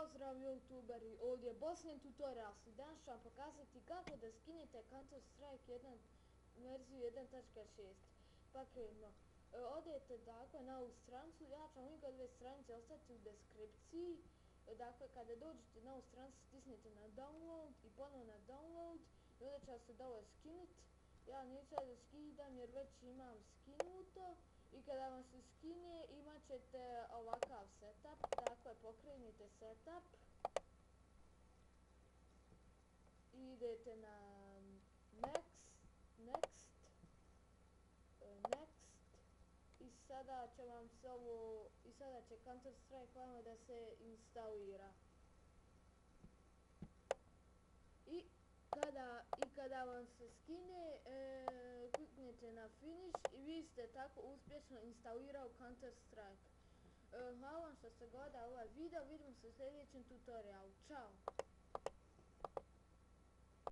Pozdrav youtuberi, ovdje je Bosnian Tutorials i danas ću vam pokazati kako da skinete Counter Strike verziju 1.6. Pa krenimo. Odete dakle na ovu stranicu, ja ću vam link od ove stranice ostati u deskripciji. Dakle, kada dođete na ovu stranicu stisnete na download i ponovno na download i onda će se ovo skinuti. Ja neću da skidam jer već imam skinuto. I kada vam se skine imat ćete ovakav setup, dakle pokrenite setup i idete na next i sada će vam se sada će Counter Strike vama da se instalira. I kada vam se skine, kliknete na finish i vi ste tako uspješno instalirao Counter Strike. Hvala vam što ste gledali ovaj video, vidimo se u sljedećem tutorialu. Ćao!